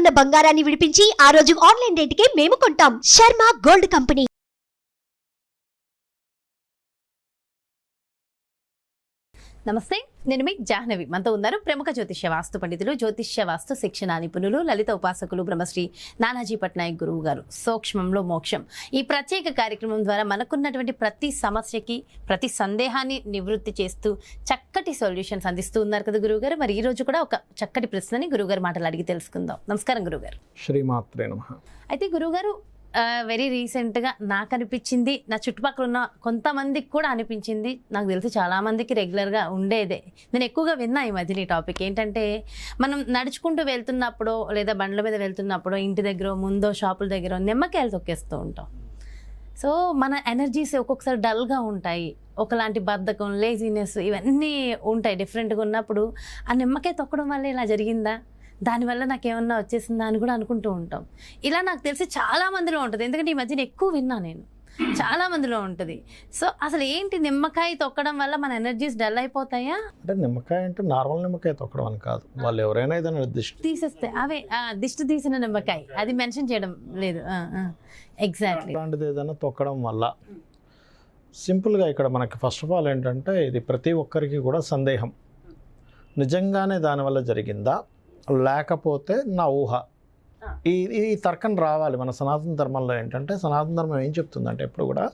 ఉన్న బంగారాన్ని విడిపించి ఆ రోజు ఆన్లైన్ రేటుకే మేము కొంటాం. Sharma gold company. నమస్తే, నేను మీ జాహ్నవి. మనతో ఉన్నారు ప్రముఖ జ్యోతిష్య వాస్తు పండితులు, జ్యోతిష్య వాస్తు శిక్షణ నిపుణులు, లలిత ఉపాసకులు బ్రహ్మశ్రీ నానాజీ పట్నాయక్ గురువు గారు. సూక్ష్మంలో మోక్షం ఈ ప్రత్యేక కార్యక్రమం ద్వారా మనకున్నటువంటి ప్రతి సమస్యకి, ప్రతి సందేహాన్ని నివృత్తి చేస్తూ చక్కటి సొల్యూషన్స్ అందిస్తూ ఉన్నారు కదా గురువు గారు. మరి ఈ రోజు కూడా ఒక చక్కటి ప్రశ్నని గురువుగారు మాటలు అడిగి తెలుసుకుందాం. నమస్కారం గురువుగారు. శ్రీమాత్రే నమః. అయితే గురువుగారు, వెరీ రీసెంట్గా నాకు అనిపించింది, నా చుట్టుపక్కల ఉన్న కొంతమందికి కూడా అనిపించింది, నాకు తెలిసి చాలామందికి రెగ్యులర్గా ఉండేదే, నేను ఎక్కువగా విన్నా ఈ మధ్యన ఈ టాపిక్ ఏంటంటే, మనం నడుచుకుంటూ వెళ్తున్నప్పుడు లేదా బండ్ల మీద వెళ్తున్నప్పుడు ఇంటి దగ్గర ముందో షాపుల దగ్గర నిమ్మకాయలు తొక్కేస్తూ ఉంటాం. సో మన ఎనర్జీస్ ఒక్కొక్కసారి డల్గా ఉంటాయి, ఒకలాంటి బద్ధకం, లేజినెస్ ఇవన్నీ ఉంటాయి డిఫరెంట్గా ఉన్నప్పుడు. ఆ నిమ్మకాయ తొక్కడం వల్ల ఇలా జరిగిందా, దానివల్ల నాకేమన్నా వచ్చేసిందా అని కూడా అనుకుంటూ ఉంటాం. ఇలా నాకు తెలిసి చాలా మందిలో ఉంటుంది, ఎందుకంటే ఈ మధ్యన ఎక్కువ విన్నా నేను, చాలా మందిలో ఉంటుంది. సో అసలు ఏంటి, నిమ్మకాయ తొక్కడం వల్ల మన ఎనర్జీస్ డల్ అయిపోతాయా? అంటే నిమ్మకాయ అంటే నార్మల్ నిమ్మకాయ తొక్కడం అని కాదు, వాళ్ళు ఎవరైనా ఏదైనా తీసేస్తే అవే దిష్టి తీసిన నిమ్మకాయ, అది మెన్షన్ చేయడం లేదు. ఎగ్జాక్ట్లీ అలాంటిది ఏదైనా తొక్కడం వల్ల సింపుల్గా ఇక్కడ మనకి ఫస్ట్ ఆఫ్ ఆల్ ఏంటంటే, ఇది ప్రతి ఒక్కరికి కూడా సందేహం, నిజంగానే దానివల్ల జరిగిందా లేకపోతే నా ఊహ. ఈ తర్కం రావాలి మన సనాతన ధర్మంలో. ఏంటంటే సనాతన ధర్మం ఏం చెప్తుందంటే, ఎప్పుడు కూడా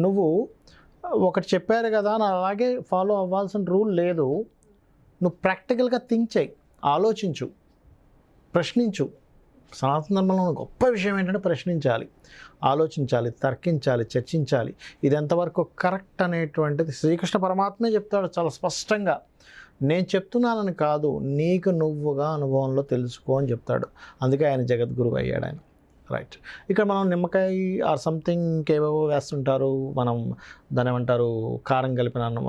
నువ్వు ఒకటి చెప్పారు కదా అని అలాగే ఫాలో అవ్వాల్సిన రూల్ లేదు. నువ్వు ప్రాక్టికల్గా థింక్ చేయి, ఆలోచించు, ప్రశ్నించు. సనాతన ధర్మంలో గొప్ప విషయం ఏంటంటే ప్రశ్నించాలి, ఆలోచించాలి, తర్కించాలి, చర్చించాలి. ఇది ఎంతవరకు కరెక్ట్ అనేటువంటిది శ్రీకృష్ణ పరమాత్మే చెప్తాడు చాలా స్పష్టంగా. నేను చెప్తున్నానని కాదు, నీకు నువ్వుగా అనుభవంలో తెలుసుకో అని చెప్తాడు. అందుకే ఆయన జగద్గురువు అయ్యాడు ఆయన. రైట్. ఇక్కడ మనం నిమ్మకాయ ఆర్ సంథింగ్ ఇంకేవేవో వేస్తుంటారు. మనం దాని ఏమంటారు, కారం కలిపిన అన్నం,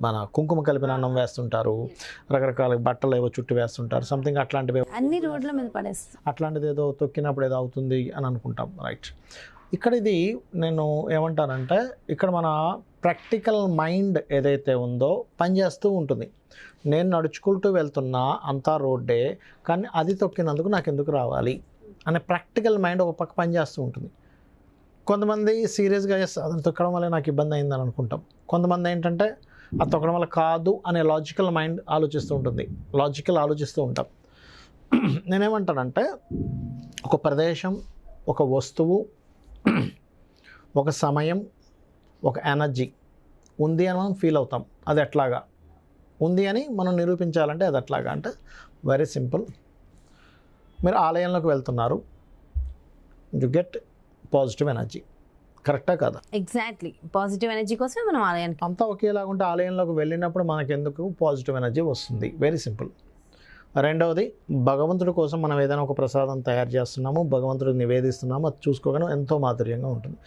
మన కుంకుమ కలిపిన అన్నం వేస్తుంటారు, రకరకాల బట్టలు ఏవో చుట్టూ వేస్తుంటారు, సంథింగ్ అట్లాంటివి అన్ని రోడ్ల మీద పడేస్తారు. అట్లాంటిది ఏదో తొక్కినప్పుడు ఏదో అవుతుంది అని అనుకుంటాం. రైట్. ఇక్కడ ఇది నేను ఏమంటానంటే, ఇక్కడ మన ప్రాక్టికల్ మైండ్ ఏదైతే ఉందో పనిచేస్తూ ఉంటుంది. నేను నడుచుకుంటూ వెళ్తున్నా, అంతా రోడ్డే, కానీ అది తొక్కినందుకు నాకు ఎందుకు రావాలి అనే ప్రాక్టికల్ మైండ్ ఒక పక్క పనిచేస్తూ ఉంటుంది. కొంతమంది సీరియస్గా అది తొక్కడం వల్ల నాకు ఇబ్బంది అయిందని అనుకుంటాం. కొంతమంది ఏంటంటే అది తొక్కడం వల్ల కాదు అనే లాజికల్ మైండ్ ఆలోచిస్తూ ఉంటుంది, ఆలోచిస్తూ ఉంటాం. నేనేమంటానంటే, ఒక ప్రదేశం, ఒక వస్తువు, ఒక సమయం, ఒక ఎనర్జీ ఉంది అని మనం ఫీల్ అవుతాం. అది ఎట్లాగా ఉంది అని మనం నిరూపించాలంటే అది ఎట్లాగా అంటే వెరీ సింపుల్. మీరు ఆలయంలోకి వెళ్తున్నారు, యు గెట్ పాజిటివ్ ఎనర్జీ. కరెక్టా కదా? ఎగ్జాక్ట్లీ. పాజిటివ్ ఎనర్జీ కోసమే మనం ఆలయానికి, అంతా ఒకేలాగా ఉంటే ఆలయంలోకి వెళ్ళినప్పుడు మనకెందుకు పాజిటివ్ ఎనర్జీ వస్తుంది. Very simple. రెండవది, భగవంతుడి కోసం మనం ఏదైనా ఒక ప్రసాదం తయారు చేస్తున్నాము, భగవంతుడికి నివేదిస్తున్నాము, అది చూసుకోగానే ఎంతో మాధుర్యంగా ఉంటుంది.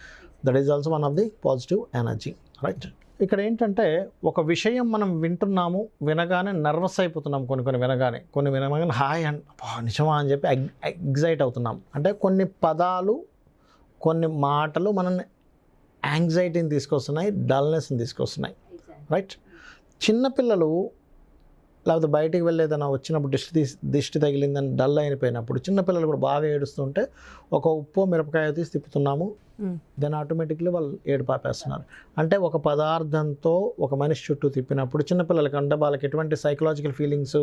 That is also one of the positive energy. Right. ఇక్కడ ఏంటంటే, ఒక విషయం మనం వింటున్నాము, వినగానే నర్వస్ అయిపోతున్నాం, కొన్ని వినగానే హాయ్ అండ్ నిజమా అని చెప్పి ఎగ్జైట్ అవుతున్నాం. అంటే కొన్ని పదాలు, కొన్ని మాటలు మనల్ని యాంగ్జైటీని తీసుకొస్తున్నాయి, డల్నెస్ని తీసుకొస్తున్నాయి. రైట్. చిన్నపిల్లలు లేకపోతే బయటికి వెళ్ళి ఏదైనా వచ్చినప్పుడు దిష్టి తగిలిందని డల్ అయిపోయినప్పుడు చిన్నపిల్లలు కూడా బాగా ఏడుస్తుంటే ఒక ఉప్పు మిరపకాయ తీసి తిప్పుతున్నాము, దెన్ ఆటోమేటిక్లీ వాళ్ళు ఏడు పాపేస్తున్నారు. అంటే ఒక పదార్థంతో ఒక మనిషి చుట్టూ తిప్పినప్పుడు చిన్నపిల్లలకి, అంటే వాళ్ళకి ఎటువంటి సైకలాజికల్ ఫీలింగ్స్,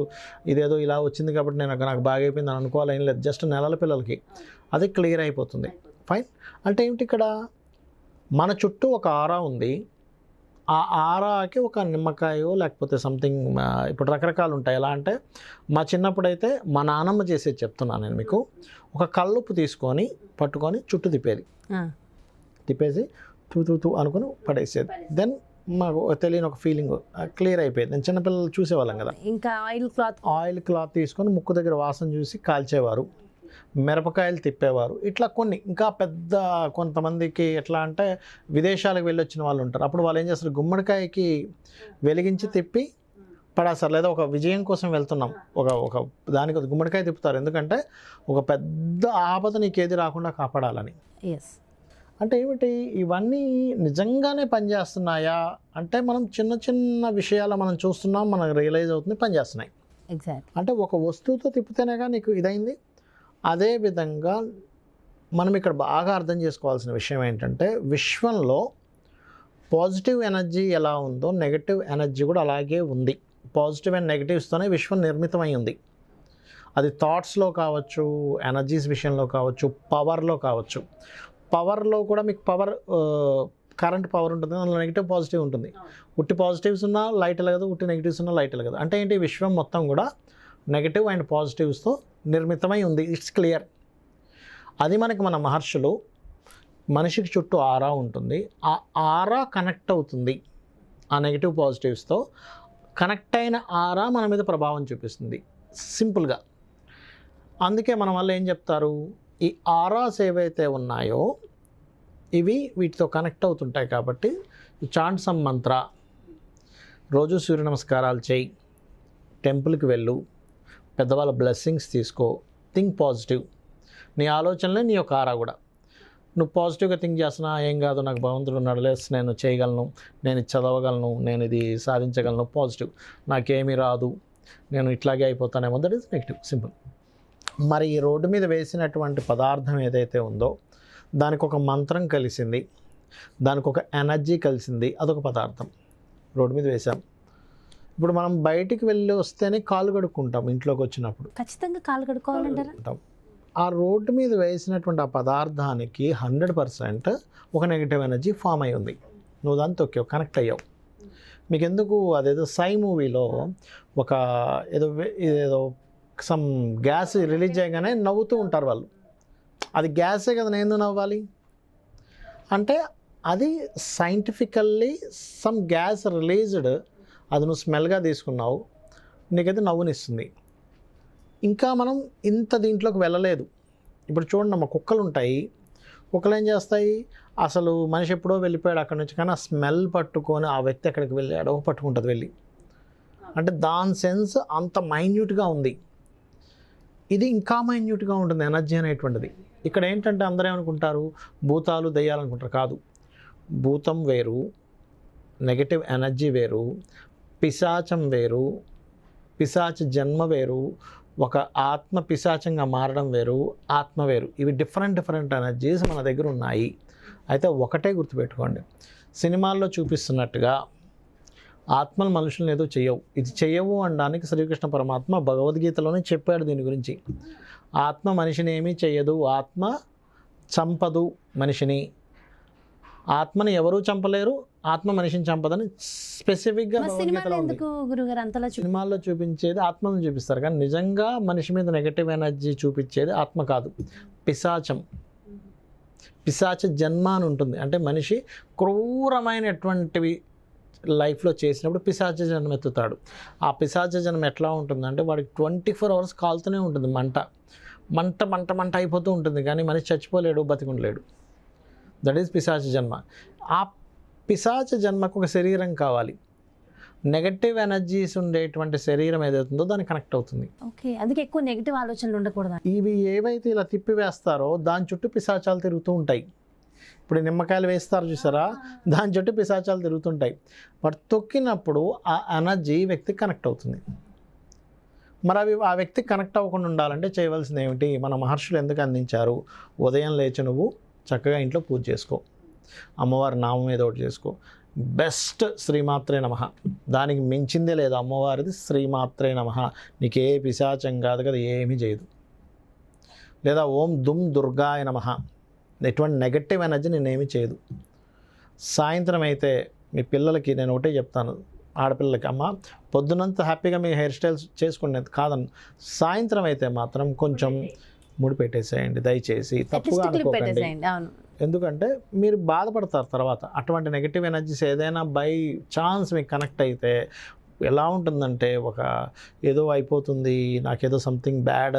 ఇదేదో ఇలా వచ్చింది కాబట్టి నాకు బాగా అయిపోయింది అని అనుకోవాలి ఏం లేదు. జస్ట్ నెలల పిల్లలకి అది క్లియర్ అయిపోతుంది. ఫైన్. అంటే ఏమిటి, ఇక్కడ మన చుట్టూ ఒక ఆరా ఉంది, ఆ ఆరాకి ఒక నిమ్మకాయో లేకపోతే సంథింగ్, ఇప్పుడు రకరకాలు ఉంటాయి. ఎలా అంటే, మా చిన్నప్పుడైతే మా నాన్నమ్మ చేసేది చెప్తున్నాను నేను మీకు. ఒక కల్లుప్పు తీసుకొని పట్టుకొని చుట్టూ తిప్పేసి తూ అనుకుని పడేసేది. దెన్ మాకు తెలియని ఒక ఫీలింగ్ క్లియర్ అయిపోయేది. నేను చిన్నపిల్లలు చూసేవాళ్ళం కదా. ఇంకా ఆయిల్ క్లాత్ తీసుకొని ముక్కు దగ్గర వాసన చూసి కాల్చేవారు, మిరపకాయలు తిప్పేవారు. ఇట్లా కొన్ని ఇంకా పెద్ద, కొంతమందికి ఎట్లా అంటే విదేశాలకు వెళ్ళొచ్చిన వాళ్ళు ఉంటారు. అప్పుడు వాళ్ళు ఏం చేస్తారు, గుమ్మడికాయకి వెలిగించి తిప్పి పడేస్తారు. లేదా ఒక విజయం కోసం వెళ్తున్నాం, ఒక దానికి గుమ్మడికాయ తిప్పుతారు, ఎందుకంటే ఒక పెద్ద ఆపద నీకేది రాకుండా కాపాడాలని. అంటే ఏమిటి, ఇవన్నీ నిజంగానే పనిచేస్తున్నాయా అంటే, మనం చిన్న చిన్న విషయాలు మనం చూస్తున్నాం, మనకు రియలైజ్ అవుతుంది పనిచేస్తున్నాయి. ఎగ్జాక్ట్. అంటే ఒక వస్తువుతో తిప్పితేనేగా నీకు ఇదైంది. అదేవిధంగా మనం ఇక్కడ బాగా అర్థం చేసుకోవాల్సిన విషయం ఏంటంటే విశ్వంలో పాజిటివ్ ఎనర్జీ ఎలా ఉందో నెగటివ్ ఎనర్జీ కూడా అలాగే ఉంది. పాజిటివ్ అండ్ నెగటివ్స్తోనే విశ్వం నిర్మితమై ఉంది. అది థాట్స్లో కావచ్చు, ఎనర్జీస్ విషయంలో కావచ్చు, పవర్లో కావచ్చు. పవర్లో కూడా మీకు కరెంట్ పవర్ ఉంటుంది, అందులో నెగిటివ్ పాజిటివ్ ఉంటుంది. ఉట్టి పాజిటివ్స్ ఉన్నా లైట్ వెలగదు, ఉట్టి నెగిటివ్స్ ఉన్నా లైట్ వెలగదు. అంటే ఏంటి, విశ్వం మొత్తం కూడా నెగిటివ్ అండ్ పాజిటివ్స్తో నిర్మితమై ఉంది. It's clear. అది మనకి మన మహర్షులు మనిషికి చుట్టూ ఆరా ఉంటుంది, ఆ ఆరా కనెక్ట్ అవుతుంది ఆ నెగిటివ్ పాజిటివ్స్తో. కనెక్ట్ అయిన ఆరా మన మీద ప్రభావం చూపిస్తుంది సింపుల్గా. అందుకే మన వల్ల ఏం చెప్తారు, ఈ ఆరాస్ ఏవైతే ఉన్నాయో ఇవి వీటితో కనెక్ట్ అవుతుంటాయి. కాబట్టి చాంట్ సమ్ మంత్ర, రోజు సూర్య నమస్కారాలు చేయి, టెంపుల్కి వెళ్ళు, పెద్దవాళ్ళ బ్లెస్సింగ్స్ తీసుకో, థింక్ పాజిటివ్. నీ ఆలోచనలే నీ యొక్క ఆరా కూడా. నువ్వు పాజిటివ్గా థింక్ చేస్తున్నా ఏం కాదు, నాకు భగవంతుడు ఉన్నాడు, లెస్ నేను చేయగలను, నేను ఇది చదవగలను, నేను ఇది సాధించగలను, పాజిటివ్. నాకేమీ రాదు, నేను ఇట్లాగే అయిపోతానేమో, దట్ ఈస్ నెగిటివ్. సింపుల్. మరి ఈ రోడ్డు మీద వేసినటువంటి పదార్థం ఏదైతే ఉందో దానికి ఒక మంత్రం కలిసింది, దానికి ఒక ఎనర్జీ కలిసింది, అదొక పదార్థం. రోడ్డు మీద వేసాం. ఇప్పుడు మనం బయటికి వెళ్ళి వస్తేనే కాలు కడుక్కుంటాం, ఇంట్లోకి వచ్చినప్పుడు ఖచ్చితంగా కాలు కడుక్కోవాలంటారా? ఆ రోడ్డు మీద వేసినటువంటి ఆ పదార్థానికి 100% ఒక నెగిటివ్ ఎనర్జీ ఫామ్ అయి ఉంది. నువ్వు దాన్ని తొక్కావు, కనెక్ట్ అయ్యావు. మీకు ఎందుకు, అదేదో సై మూవీలో ఒక ఏదో సమ్ గ్యాస్ రిలీజ్ చేయగానే నవ్వుతూ ఉంటారు వాళ్ళు. అది గ్యాసే కదా, నేను నవ్వాలి అంటే అది సైంటిఫికల్లీ సమ్ గ్యాస్ రిలీజ్డ్, అది నువ్వు స్మెల్గా తీసుకున్నావు, నీకైతే నవ్వునిస్తుంది. ఇంకా మనం ఇంత దీంట్లోకి వెళ్ళలేదు. ఇప్పుడు చూడండి, మా కుక్కలు ఉంటాయి, కుక్కలు ఏం చేస్తాయి, అసలు మనిషి ఎప్పుడో వెళ్ళిపోయాడు అక్కడి నుంచి, కానీ ఆ స్మెల్ పట్టుకొని ఆ వ్యక్తి ఎక్కడికి వెళ్ళాడో పట్టుకుంటుంది వెళ్ళి. అంటే దాని సెన్స్ అంత మైన్యూట్గా ఉంది. ఇది ఇంకా మైన్యూట్గా ఉంటుంది ఎనర్జీ అనేటువంటిది. ఇక్కడ ఏంటంటే అందరూ ఏమనుకుంటారు, భూతాలు దెయ్యాలు అనుకుంటారు. కాదు, భూతం వేరు, నెగటివ్ ఎనర్జీ వేరు, పిశాచం వేరు, పిశాచ జన్మ వేరు, ఒక ఆత్మ పిశాచంగా మారడం వేరు, ఆత్మ వేరు. ఇవి డిఫరెంట్ ఎనర్జీస్ మన దగ్గర ఉన్నాయి. అయితే ఒకటే గుర్తుపెట్టుకోండి, సినిమాల్లో చూపిస్తున్నట్టుగా ఆత్మలు మనుషులను ఏదో చెయ్యవు. ఇది చెయ్యవు అనడానికి శ్రీకృష్ణ పరమాత్మ భగవద్గీతలోనే చెప్పాడు దీని గురించి. ఆత్మ మనిషిని ఏమీ చెయ్యదు, ఆత్మ చంపదు మనిషిని, ఆత్మని ఎవరూ చంపలేరు, ఆత్మ మనిషిని చంపదని స్పెసిఫిక్గా సినిమాల్లో చూపించేది ఆత్మలను చూపిస్తారు, కానీ నిజంగా మనిషి మీద నెగటివ్ ఎనర్జీ చూపించేది ఆత్మ కాదు, పిశాచం. పిశాచ జన్మ అని ఉంటుంది. అంటే మనిషి క్రూరమైనటువంటివి లైఫ్లో చేసినప్పుడు పిశాచ జన్మ ఎత్తుతాడు. ఆ పిశాచ జన్మ ఎట్లా ఉంటుందంటే వాడికి 24 hours కాలుతూనే ఉంటుంది, మంట అయిపోతూ ఉంటుంది, కానీ మనిషి చచ్చిపోలేడు, బతికుండలేడు. దట్ ఈస్ పిశాచ జన్మ. ఆ పిశాచ జన్మకు ఒక శరీరం కావాలి. నెగటివ్ ఎనర్జీస్ ఉండేటువంటి శరీరం ఏదైతుందో దానికి కనెక్ట్ అవుతుంది. ఓకే, అందుకే ఎక్కువ నెగటివ్ ఆలోచనలు ఉండకూడదు. ఇవి ఏవైతే ఇలా తిప్పి వేస్తారో దాని చుట్టూ పిశాచాలు తిరుగుతూ ఉంటాయి. ఇప్పుడు నిమ్మకాయలు వేస్తారు చూసారా, దాని చుట్టూ పిశాచాలు తిరుగుతుంటాయి. బట్ తొక్కినప్పుడు ఆ ఎనర్జీ వ్యక్తికి కనెక్ట్ అవుతుంది. మరి అవి ఆ వ్యక్తికి కనెక్ట్ అవ్వకుండా ఉండాలంటే చేయవలసింది ఏమిటి, మన మహర్షులు ఎందుకు అందించారు, ఉదయం లేచి నువ్వు చక్కగా ఇంట్లో పూజ చేసుకో, అమ్మవారి నామం ఏదో ఒకటి చేసుకో. బెస్ట్ శ్రీమాత్రే నమః, దానికి మించిందే లేదు. అమ్మవారిది శ్రీమాత్రే నమః, నీకే పిశాచం కాదు కదా, ఏమీ చేయదు. లేదా ఓం దుమ్ దుర్గాయ నమః, ఎటువంటి నెగటివ్ ఎనర్జీ నేనేమీ చేయదు. సాయంత్రం అయితే మీ పిల్లలకి నేను ఒకటే చెప్తాను, ఆడపిల్లలకి, అమ్మ పొద్దునంతా హ్యాపీగా మీ హెయిర్ స్టైల్స్ చేసుకునేది కాదని, సాయంత్రం అయితే మాత్రం కొంచెం ముడి పెట్టేసేయండి దయచేసి, తప్పుగా అనుకోకండి. ఎందుకంటే మీరు బాధపడతారు తర్వాత. అటువంటి నెగటివ్ ఎనర్జీస్ ఏదైనా బై ఛాన్స్ మీకు కనెక్ట్ అయితే ఎలా ఉంటుందంటే, ఒక ఏదో అయిపోతుంది, నాకేదో సంథింగ్ బ్యాడ్,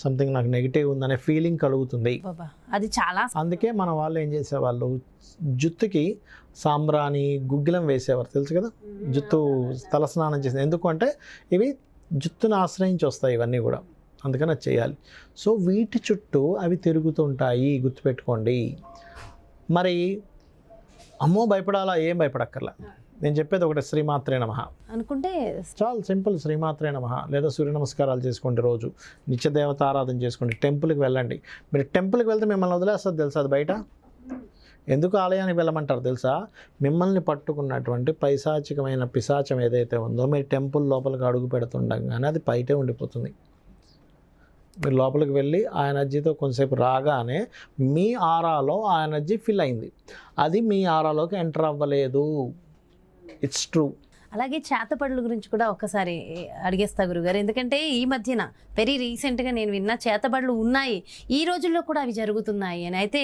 సంథింగ్ నాకు నెగిటివ్ ఉందనే ఫీలింగ్ కలుగుతుంది. అది చాలా. అందుకే మన వాళ్ళు ఏం చేసేవాళ్ళు, జుత్తుకి సాంబ్రాణి గుగ్గిలం వేసేవారు, తెలుసు కదా, జుత్తు తలస్నానం చేసేది. ఎందుకంటే ఇవి జుత్తును ఆశ్రయించి వస్తాయి ఇవన్నీ కూడా, అందుకని అది చేయాలి. సో వీటి చుట్టూ అవి తిరుగుతుంటాయి, గుర్తుపెట్టుకోండి. మరి అమ్మో భయపడాలా, ఏం భయపడక్కర్లా. నేను చెప్పేది ఒకటి, శ్రీమాత్రే నమః అనుకుంటే చాలా సింపుల్. శ్రీమాత్రే నమః లేదా సూర్య నమస్కారాలు చేసుకోండి, రోజు నిత్య దేవత ఆరాధన చేసుకోండి, టెంపుల్కి వెళ్ళండి. మీరు టెంపుల్కి వెళ్తే మిమ్మల్ని వదిలేస్తుంది తెలుసా అది బయట? ఎందుకు ఆలయానికి వెళ్ళమంటారు తెలుసా? మిమ్మల్ని పట్టుకున్నటువంటి పైశాచికమైన పిశాచం ఏదైతే ఉందో మీరు టెంపుల్ లోపలికి అడుగు పెడుతుండగానే అది బయటే ఉండిపోతుంది. మీరు లోపలికి వెళ్ళి ఆ ఎనర్జీతో కొంతసేపు రాగానే మీ ఆరాలో ఆ ఎనర్జీ ఫిల్ అయింది, అది మీ ఆరాలోకి ఎంటర్ అవ్వలేదు. It's true. అలాగే చేతబడుల గురించి కూడా ఒక్కసారి అడిగేస్తా గురుగారు, ఎందుకంటే ఈ మధ్యన వెరీ రీసెంట్గా నేను విన్నా చేతబడులు ఉన్నాయి, ఈ రోజుల్లో కూడా అవి జరుగుతున్నాయి అని. అయితే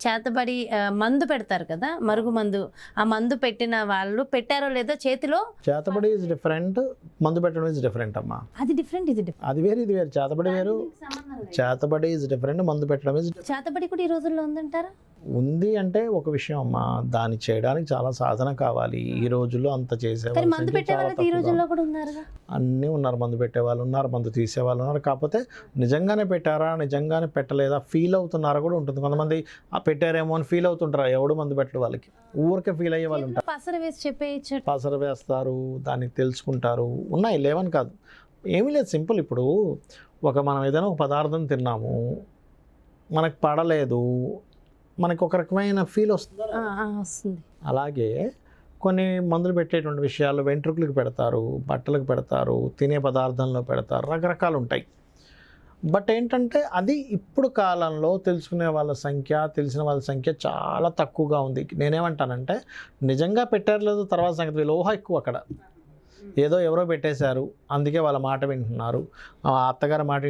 చేతబడి మందు పెడతారు కదా, మరుగు మందు, ఆ మందు పెట్టిన వాళ్ళు పెట్టారో లేదో చేతిలో. చేతబడి ఈజ్ డిఫరెంట్, మందు పెట్టడం ఈజ్ డిఫరెంట్ అమ్మా. అది డిఫరెంట్, ఇది డిఫరెంట్. అది వేరు, ఇది వేరు. చేతబడి వేరు, చేతబడి ఈజ్ డిఫరెంట్, మందు పెట్టడం ఈజ్ చేతబడి కూడా ఈ రోజుల్లో ఉందంటారా? ఉంది అంటే ఒక విషయం అమ్మా, దాన్ని చేయడానికి చాలా సాధన కావాలి. ఈ రోజుల్లో అంత చేసేవాళ్ళు మందు పెట్టే వాళ్ళు ఈ రోజుల్లో కూడా ఉన్నారుగా. అన్నీ ఉన్నారు, మందు పెట్టే వాళ్ళు ఉన్నారు, మందు తీసే వాళ్ళు ఉన్నారు. కాకపోతే నిజంగానే పెట్టారా, నిజంగానే పెట్టలేదా ఫీల్ అవుతున్నారా కూడా ఉంటుంది. కొంతమంది ఆ పెట్టారేమో అని ఫీల్ అవుతుంటారు, ఎవడు మందు పెట్టడు వాళ్ళకి, ఊరికే ఫీల్ అయ్యే వాళ్ళు ఉంటారు. పసర వేసి చెప్పేయచ్చు, పసర వేస్తారు, దాన్ని తెలుసుకుంటారు. ఉన్నాయి, లేవని కాదు, ఏమీ లేదు. సింపుల్. ఇప్పుడు మనం ఏదైనా ఒక పదార్థం తిన్నాము, మనకు పడలేదు, మనకు ఒక రకమైన ఫీల్ వస్తుంది. అలాగే కొన్ని మందులు పెట్టేటువంటి విషయాలు వెంట్రుకలకు పెడతారు, బట్టలకు పెడతారు, తినే పదార్థంలో పెడతారు, రకరకాలు ఉంటాయి. బట్ ఏంటంటే అది ఇప్పుడు కాలంలో తెలుసుకునే వాళ్ళ సంఖ్య, తెలిసిన వాళ్ళ సంఖ్య చాలా తక్కువగా ఉంది. నేనేమంటానంటే నిజంగా పెట్టారు లేదు తర్వాత సంగతి, వీళ్ళు ఊహ ఎక్కువ అక్కడ. ఏదో ఎవరో పెట్టేశారు, అందుకే వాళ్ళ మాట వింటున్నారు. అత్తగారి మాట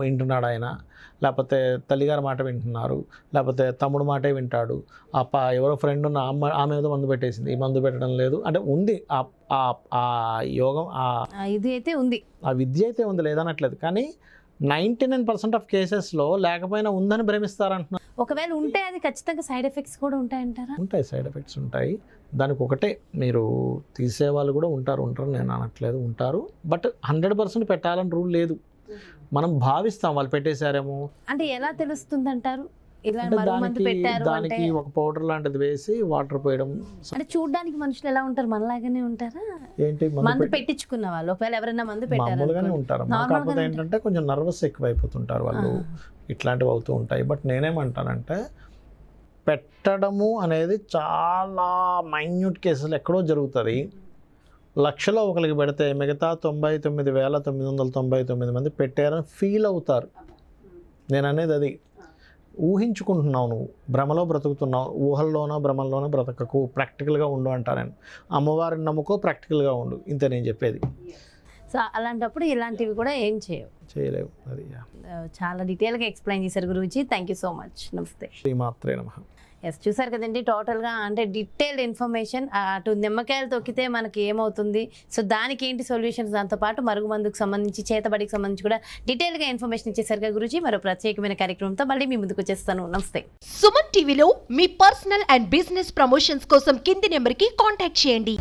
వింటున్నాడు ఆయన, లేకపోతే తల్లిగారి మాట వింటున్నారు, లేకపోతే తమ్ముడు మాటే వింటాడు. ఎవరో ఫ్రెండ్ ఉన్న ఆమె ఏదో మందు పెట్టేసింది, ఈ మందు పెట్టడం లేదు అంటే ఉంది. ఆ యోగం, ఇది అయితే ఉంది, ఆ విద్య అయితే ఉంది, లేదనట్లేదు. కానీ 99% ఆఫ్ కేసెస్లో లేకపోయినా ఉందని భ్రమిస్తారంటున్నారు. ఒకవేళ ఉంటే అది ఖచ్చితంగా సైడ్ ఎఫెక్ట్స్ కూడా ఉంటాయంటారా? ఉంటాయి, సైడ్ ఎఫెక్ట్స్ ఉంటాయి. దానికి ఒకటే, మీరు తీసేవాళ్ళు కూడా ఉంటారు నేను అనట్లేదు, ఉంటారు. బట్ 100% పెట్టాలని రూల్ లేదు. మనం భావిస్తాం వాళ్ళు పెట్టేశారేమో అంటే. ఎలా తెలుస్తుంది అంటారు? ఇలా దానికి ఒక పౌడర్ లాంటిది వేసి వాటర్ పోయడం. అంటే చూడడానికి మనుషులు ఎలా ఉంటారు, మనలాగానే ఉంటారా? ఏంటి, మందు పెట్టించుకున్న వాళ్ళు ఒకవేళ ఎవరైనా మందు పెట్టారు మామూలుగానే ఉంటారు. కాకపోతే ఏంటంటే కొంచెం నర్వస్ ఎక్కువైపోతుంటారు వాళ్ళు, ఇట్లాంటివి అవుతూ ఉంటాయి. బట్ నేనేమంటానంటే పెట్టడము అనేది చాలా మైన్యూట్ కేసులు ఎక్కడో జరుగుతుంది. లక్షలో ఒకరికి పెడితే మిగతా 99,999 మంది పెట్టారని ఫీల్ అవుతారు. నేను అనేది అది. ఊహించుకుంటున్నావు, నువ్వు భ్రమలో బ్రతుకుతున్నావు, ఊహల్లోనో భ్రమల్లోనో బ్రతకకు, ప్రాక్టికల్గా ఉండు అంటారు. నేను అమ్మవారిని నమ్ముకో, ప్రాక్టికల్గా ఉండు, ఇంతే నేను చెప్పేది. సో అలాంటప్పుడు ఇలాంటివి కూడా ఏం చేయలేవు. అది చాలా డీటెయిల్గా ఎక్స్ప్లెయిన్ చేశారు Guruji, thank you so much. నమస్తే. శ్రీమాత్రే నమః. ఎస్, చూసారు కదండి టోటల్గా, అంటే డీటెయిల్డ్ ఇన్ఫర్మేషన్. అటు నిమ్మకాయలు తొక్కితే మనకి ఏమవుతుంది, సో దానికి ఏంటి సొల్యూషన్స్, దాంతోపాటు మరుగు మందుకు సంబంధించి, చేతబడికి సంబంధించి కూడా డీటెయిల్గా ఇన్ఫర్మేషన్ ఇచ్చేసరిగా గురూజీ మరో ప్రత్యేకమైన కార్యక్రమంతో మళ్ళీ మీ ముందుకు వచ్చేస్తాను. నమస్తే. సుమన్ టీవీలో మీ పర్సనల్ అండ్ బిజినెస్ ప్రమోషన్స్ కోసం కింది నెంబర్కి కాంటాక్ట్ చేయండి.